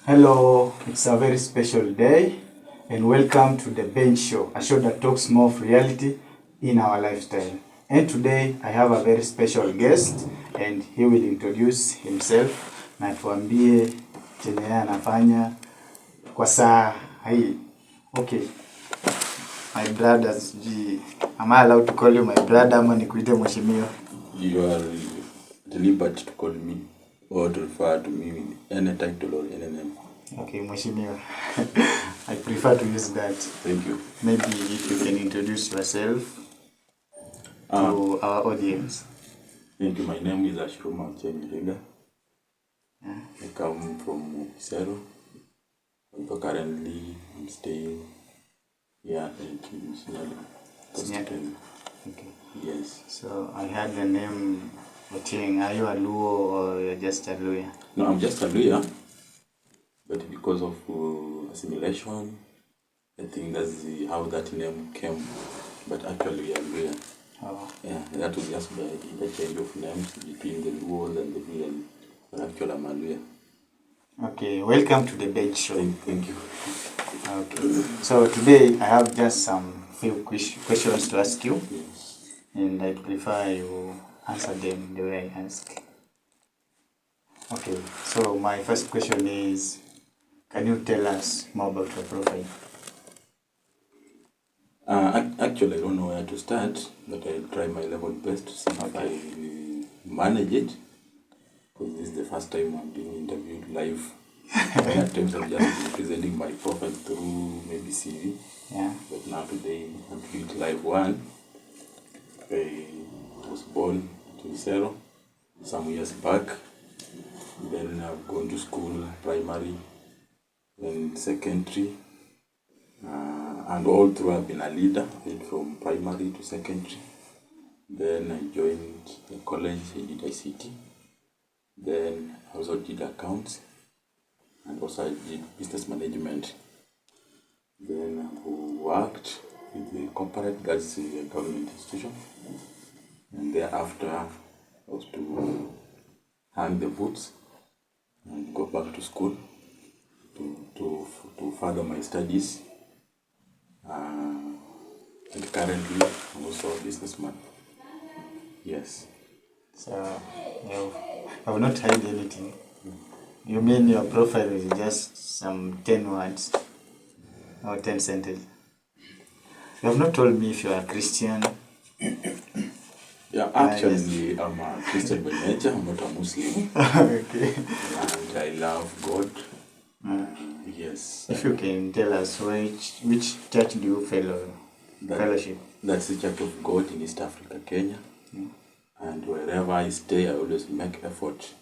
Hello, it's a very special day, and welcome to the Bench Show, a show that talks more of reality in our lifestyle. And today I have a very special guest, and he will introduce himself na tuambie chenye yeye anafanya kwa saa hii. Okay, my brother, am I allowed to call you my brother ama nikuite mheshimiwa? You are at liberty to call me or to refer to me with any title or any name. Okay, mheshimiwa. I prefer to use that. Thank you. Maybe if you can introduce yourself to our audience. Thank you. My name is Ashuruma Cheniriga. I come from Isero. Although currently I'm staying here in Kimishinali. Okay. Yes. So I had the name Ochieng. Are you a Luo or you're just a Luya? No, I'm just a Luya. But because of assimilation, I think that's how that name came. But actually we are Luya. Oh. Yeah, that was just the interchange of names between the Luos and the Luya. But actually I'm a Luya. Okay, welcome to the Bench Show. Thank you. Okay, so today I have just some few questions to ask you. Yes. And I prefer you answer them the way I ask. Okay, so my first question is, can you tell us more about your profile? Actually, I don't know where to start, but I'll try my level best to see if I manage it. Because this is the first time I'm being interviewed live. At times I'm just presenting my profile through maybe CV. Yeah. But now today I'm doing it live one. I was born to Isero some years back. Then I've gone to school, primary, then secondary. And all through I've been a leader, from primary to secondary. Then I joined a college, I did ICT. Then I also did accounts, and also I did business management. Then I worked with the corporate, that's a government institution. And thereafter I was to hang the boots and go back to school to further my studies. And currently I'm also a businessman. Yes. So, I will not hide anything. You mean your profile is just some 10 words or 10 sentences? You have not told me if you are a Christian. Yeah, actually, I'm a Christian by nature. I'm not a Muslim. Okay. And I love God. Yes. If you can tell us which church do you fellowship? That's the Church of God in East Africa, Kenya. And wherever I stay, I always make effort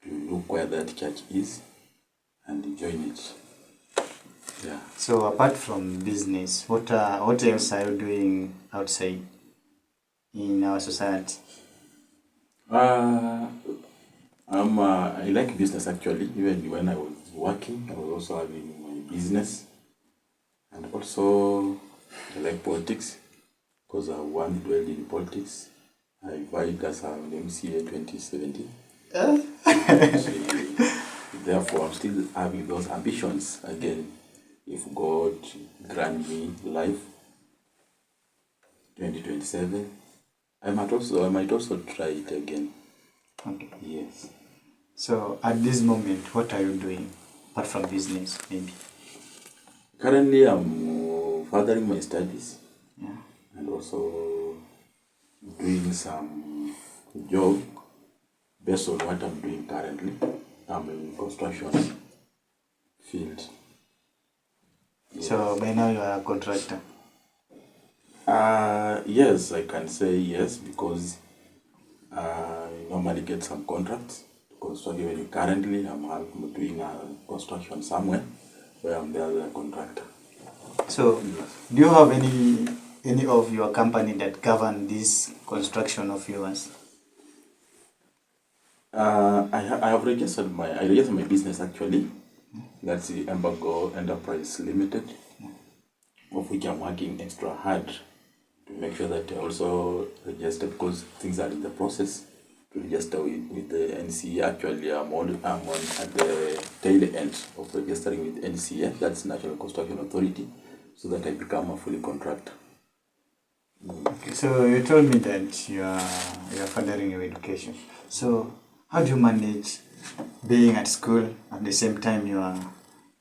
to look where that church is and join it. Yeah. So apart from business, what else are you doing outside in our society? I like business actually. Even when I was working, I was also having my business. And also, I like politics because I once dwelled in politics. I vied as an MCA 2017. Therefore, I'm still having those ambitions again. If God grant me life, 2027, I might also try it again. Okay. Yes. So at this moment, what are you doing apart from business, maybe? Currently, I'm furthering my studies. Yeah. And also doing some job based on what I'm doing currently. I'm in construction field. Yes. So by now you are a contractor? Yes, I can say yes, because I normally get some contracts to construct. Even currently, I'm doing a construction somewhere where I'm there as a contractor. So, do you have any of your company that govern this construction of yours? I have registered my business actually. That's the Embargo Enterprise Limited, of which I'm working extra hard to make sure that I also register, because things are in the process. register with the NCA. Actually, I'm on at the tail end of registering with NCA, that's National Construction Authority, so that I become a fully contractor. Okay, so you told me that you are furthering your education. So how do you manage being at school at the same time you are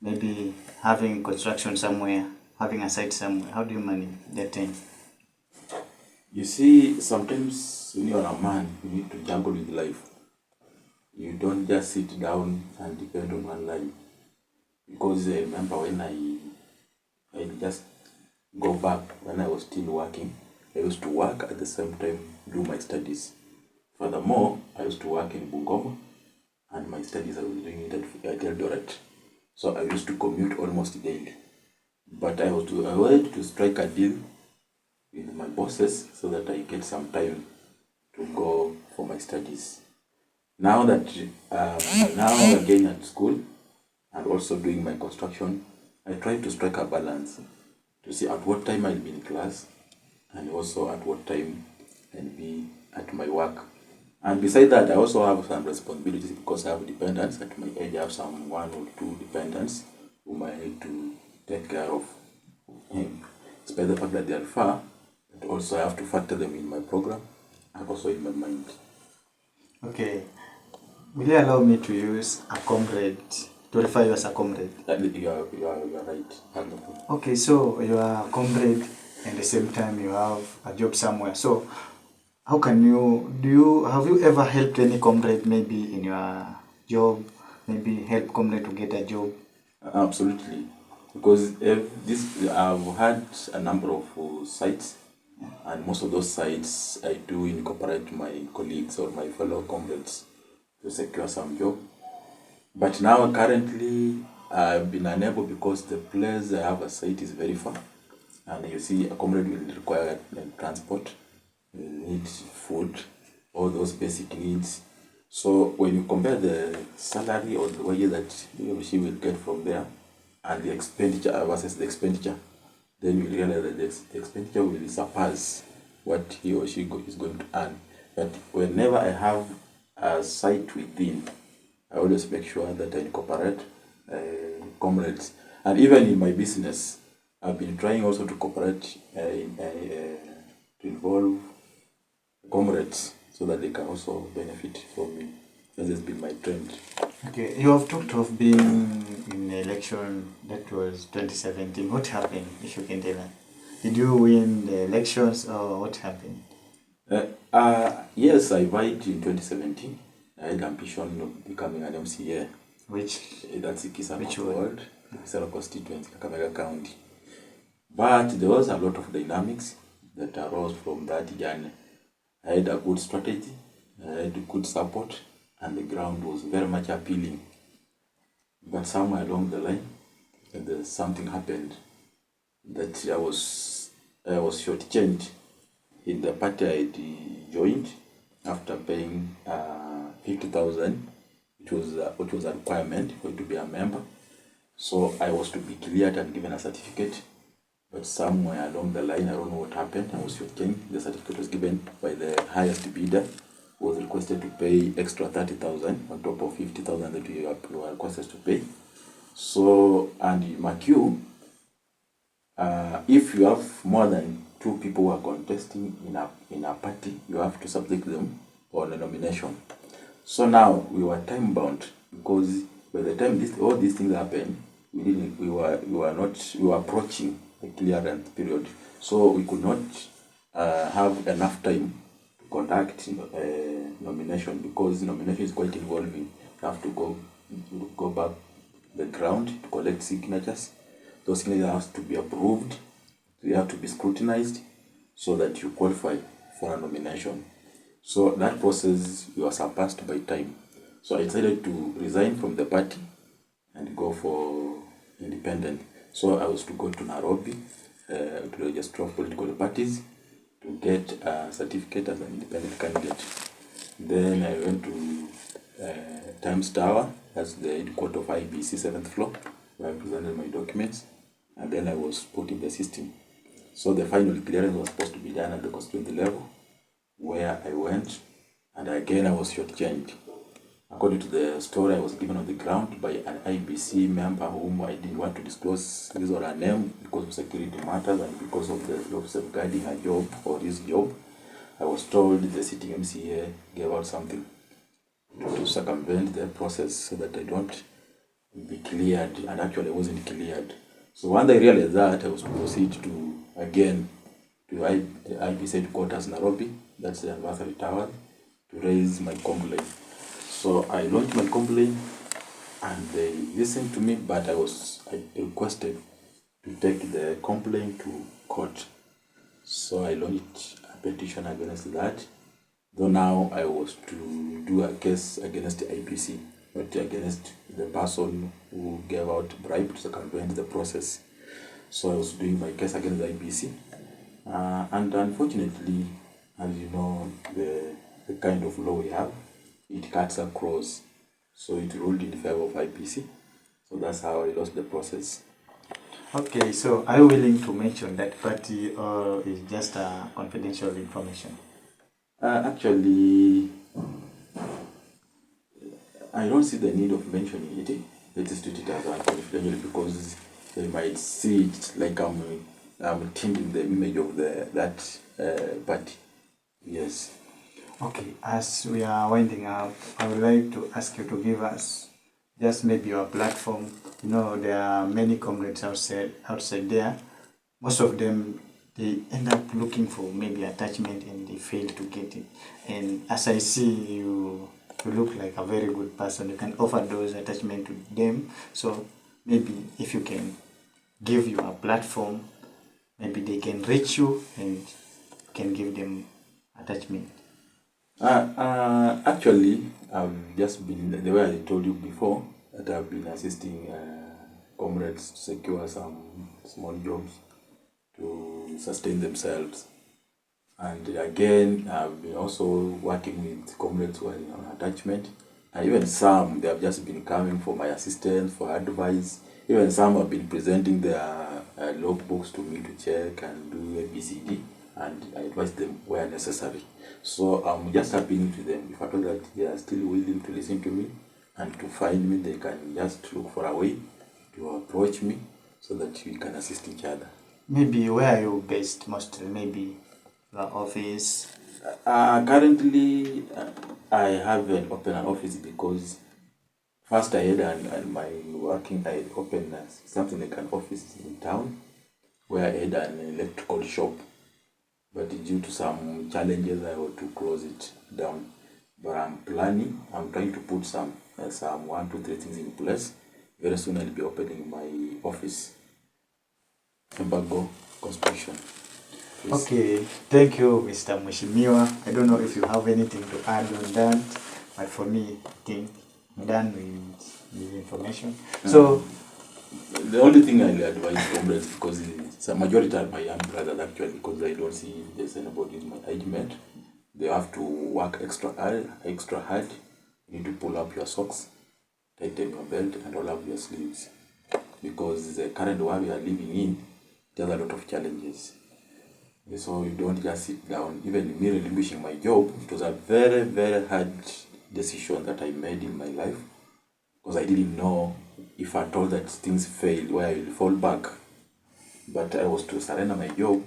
maybe having construction somewhere, having a site somewhere? How do you manage that time? You see, sometimes when you're a man, you need to juggle with life. You don't just sit down and depend on one line. Because I remember when I just go back when I was still working, I used to work at the same time do my studies. Furthermore, I used to work in Bungoma, and my studies I was doing it at Eldoret. So I used to commute almost daily. But I wanted to strike a deal with my bosses so that I get some time to go for my studies. Now that now again at school and also doing my construction, I try to strike a balance to see at what time I'll be in class and also at what time I'll be at my work. And beside that, I also have some responsibilities because I have dependents. At my age, I have some 1 or 2 dependents whom I need to take care of. Despite the fact that they are far, but also I have to factor them in my program and also in my mind. Okay, will you allow me to use a comrade to refer you as a comrade? You are right. Wonderful. Okay, so you are a comrade and at the same time you have a job somewhere. So how can have you ever helped any comrade maybe in your job, maybe help comrade to get a job? Absolutely. Because I've had a number of sites, and most of those sites I do incorporate my colleagues or my fellow comrades to secure some job. But now currently I've been unable because the place I have a site is very far, and you see a comrade will require transport, will need food, all those basic needs. So when you compare the salary or the wages that he or she will get from there and the expenditure versus the expenditure, then you realize that the expenditure will surpass what he or she is going to earn. But whenever I have a site within, I always make sure that I incorporate comrades. And even in my business, I've been trying also to cooperate to involve comrades so that they can also benefit from me. That has been my trend. Okay, you have talked of being in the election that was 2017. What happened, if you can tell us? Did you win the elections or what happened? Yes, I vied in 2017. I had ambition of becoming an MCA. Which That's Kisama Which one? Ward, Kisama constituency, Kakamega County. But there was a lot of dynamics that arose from that journey. I had a good strategy, I had good support, and the ground was very much appealing. But somewhere along the line, something happened that I was shortchanged in the party I joined after paying 50,000. Which was a requirement for you to be a member. So I was to be cleared and given a certificate. But somewhere along the line, I don't know what happened. I was shortchanged. The certificate was given by the highest bidder, who was requested to pay extra 30,000 on top of 50,000 that we were requested to pay. So, and in MACU, if you have more than 2 people who are contesting in a party, you have to subject them on a nomination. So now we were time bound because by the time all these things happened, we were approaching a clearance period. So we could not have enough time to conduct nomination because nomination is quite involving. You have to go back the ground to collect signatures. Those signatures have to be approved. They have to be scrutinized so that you qualify for a nomination. So that process was surpassed by time. So I decided to resign from the party and go for independent. So I was to go to Nairobi to register of political parties to get a certificate as an independent candidate. Then I went to Times Tower, that's the headquarters of IBC 7th floor, where I presented my documents, and then I was put in the system. So the final clearance was supposed to be done at the constituency level, where I went and again I was shortchanged. According to the story, I was given on the ground by an IBC member whom I didn't want to disclose his or her name because of security matters and because of the of safeguarding her job or his job. I was told the sitting MCA gave out something to circumvent the process so that I don't be cleared, and actually I wasn't cleared. So once I realized that, I was to proceed to again to IBC headquarters Nairobi, that's the anniversary tower, to raise my complaint. So I launched my complaint and they listened to me, but I requested to take the complaint to court. So I launched a petition against that, though now I was to do a case against the IPC, not against the person who gave out bribe to circumvent the process. So I was doing my case against the IPC. And unfortunately, as you know, the kind of law we have, it cuts across. So it ruled in favor of IPC. So that's how I lost the process. Okay, so are you willing to mention that party or is just confidential information? Actually, I don't see the need of mentioning it. Let us treat it as confidential because they might see it like I'm tinting the image of that party. Yes. Okay, as we are winding up, I would like to ask you to give us just maybe your platform. You know, there are many comrades outside there. Most of them, they end up looking for maybe attachment and they fail to get it. And as I see you look like a very good person. You can offer those attachment to them. So maybe if you can give you a platform, maybe they can reach you and can give them attachment. Actually, I've just been, the way I told you before, that I've been assisting comrades to secure some small jobs to sustain themselves. And again, I've been also working with comrades who are on attachment. And even some, they have just been coming for my assistance, for advice. Even some have been presenting their logbooks to me to check and do a BCD, and I advise them where necessary. So I'm just appealing to them. If I told that they are still willing to listen to me and to find me, they can just look for a way to approach me so that we can assist each other. Maybe where are you based mostly? Maybe the office? Currently, I haven't opened an office because first I had my working, I had opened something like an office in town where I had an electrical shop. But due to some challenges, I had to close it down. But I'm trying to put some 1, 2, 3 things in place. Very soon I'll be opening my office. Embargo Construction. Please. Okay, thank you, Mr. Mheshimiwa. I don't know if you have anything to add on that, but for me, I think I'm done with the information. So, the only thing I'll advise comrades, because it's a majority are my young brothers actually, because I don't see there's anybody in my age mate. They have to work extra hard. You need to pull up your socks, tighten your belt, and roll up your sleeves. Because the current world we are living in, there's a lot of challenges. So you don't just sit down. Even me relinquishing my job, it was a very, very hard decision that I made in my life. Because I didn't know if I told that things fail, where I will fall back. But I was to surrender my job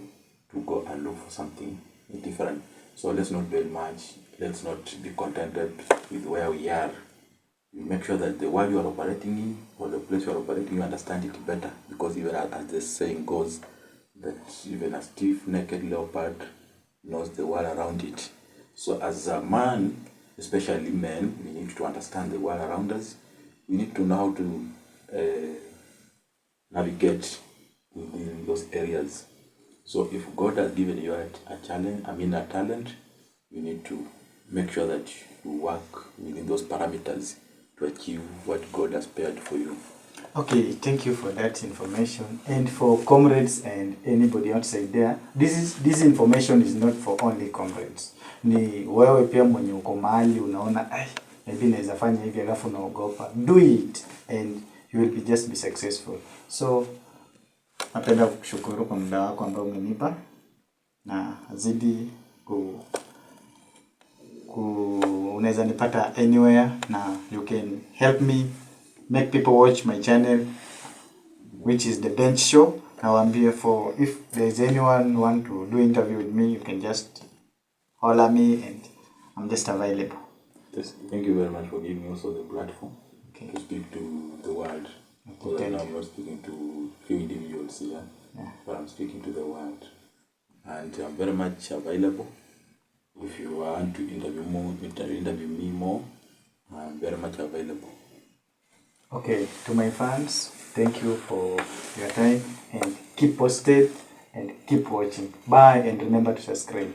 to go and look for something different. So let's not dwell much. Let's not be contented with where we are. You make sure that the world you are operating in, or the place you are operating, you understand it better. Because even as the saying goes, that even a stiff naked leopard knows the world around it. So as a man, especially men, we need to understand the world around us. We need to know how to navigate within those areas. So if God has given you a talent, you need to make sure that you work within those parameters to achieve what God has prepared for you. okay, thank you for that information. And for comrades and anybody outside there, this information is not for only comrades. Ni wewe pia mwenye uko mahali unaona maybe naweza fanya hivi alafu unaogopa. Do it and you will just be successful. So napenda kukushukuru kwa muda wako ambao umenipa na azidi unaweza nipata anywhere na you can help me make people watch my channel which is The Bench Show. Nawaambie for if there is anyone want to do interview with me, you can just holler me and I'm just available. Yes, thank you very much for giving me also the platform to speak to the world. Because right now I'm not speaking to few individuals here, but I'm speaking to the world. And I'm very much available. If you want to interview me more, I'm very much available. Okay, to my fans, thank you for your time and keep posted and keep watching. Bye, and remember to subscribe.